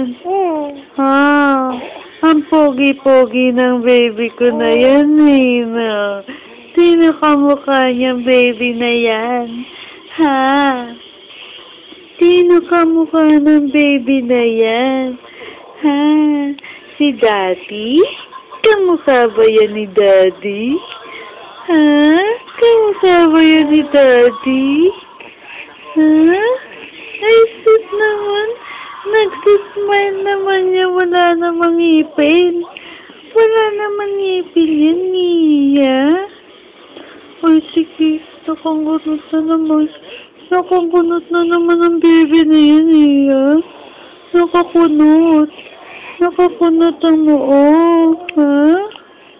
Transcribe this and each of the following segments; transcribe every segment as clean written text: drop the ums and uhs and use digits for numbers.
yan? Ang pogi-pogi ng baby ko na yan, Nina. Sino kamukha niyang baby na yan? Ha? Sino kamukha ng baby na yan? Ha? Si Daddy? Kamukha ba yan ni Daddy? Ha? Kamukha ba yan ni Daddy? Ha? Ay, sus naman. Nagsismile naman niya. Wala namang ngipin. Wala namang ngipin yan, Nia. Ay, sige. Nakakunot na naman. Nakakunot na naman ang baby na yan, Nia. Nakakunot. Nakakunot ang noo. Ha?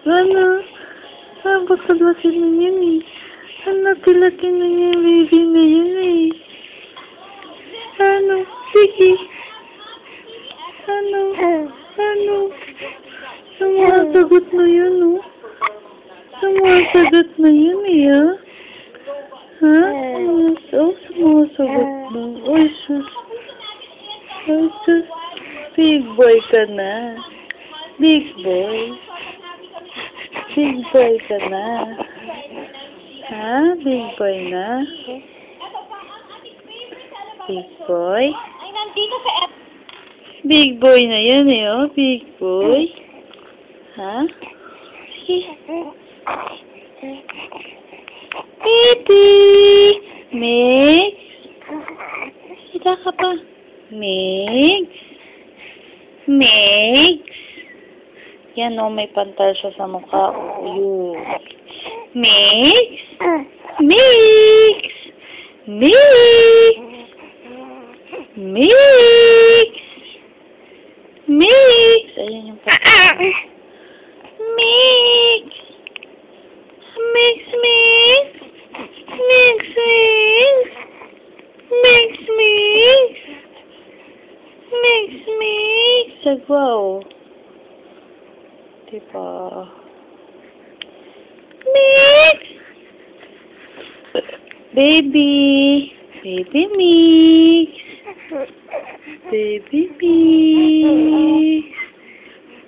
Ano? Bakit laki na yan eh. Ang laki-laki na yung baby na yan eh. Ano? Sige. Ano? Ano? Sumasagot na yan, oh. Sumasagot na yan, eh, ah. Ha? Oh, sumasagot na. Oy, sus. Oy, sus. Big boy ka na. Big boy. Big boy ka na. Ha? Big boy na? Big boy? Ay, nandito sa app. Big boy na yan eh, oh. Big boy. Ha? Baby! Mix? Kita ka pa. Mix? Mix? Yan oh, may pantal siya sa mukha. Oh, yun. Mix? Mix! Mix! Mix! Mix! Ayan yung pantal. Mix! Mix, mix! Mix, mix! Mix, mix! Mix, mix! Sagwa, oh. Diba? Mix! Baby! Baby mix! Baby mix!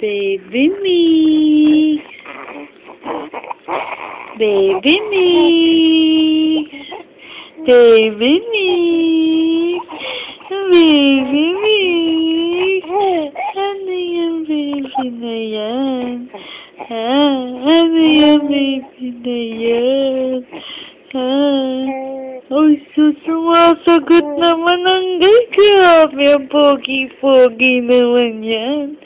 Baby mix! Baby mix! Baby mix! Baby mix! Ano yung baby na yan? Ha? Ano yung baby na yan? Ha? Ay, sumasagot naman ang grabe. Ang pogi-pogi naman yan.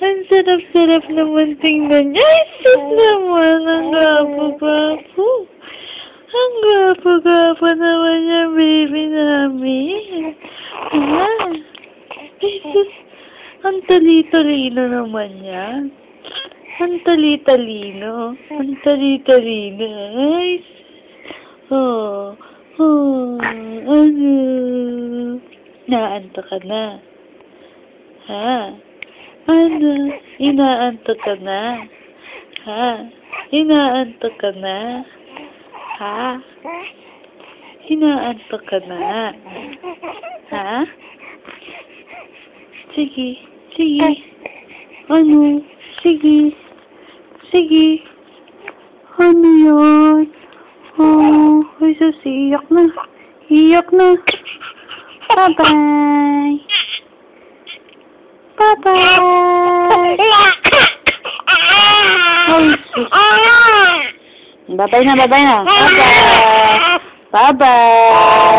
Ang sarap-sarap naman tingnan niya. Ay, sus naman. Ang gapo-gapo. Ang gapo-gapo naman yung baby namin. Ha? Ay, sus. Ang tali-talino naman yan. Ang tali-talino. Ang tali-talino. Ay, oh. Oh, ano? Inaantok ka na. Ha? Ano? Inaantok ka na. Ha? Inaantok ka na. Ha? Inaantok ka na. Ha? Sige. Sige. Ano? Sige. Sige. Ano yun? Oh, ay, sus, iyak na. Iyak na. Bye-bye. Bye-bye. Ay, sus. Bye-bye na, bye-bye na. Bye-bye. Bye-bye.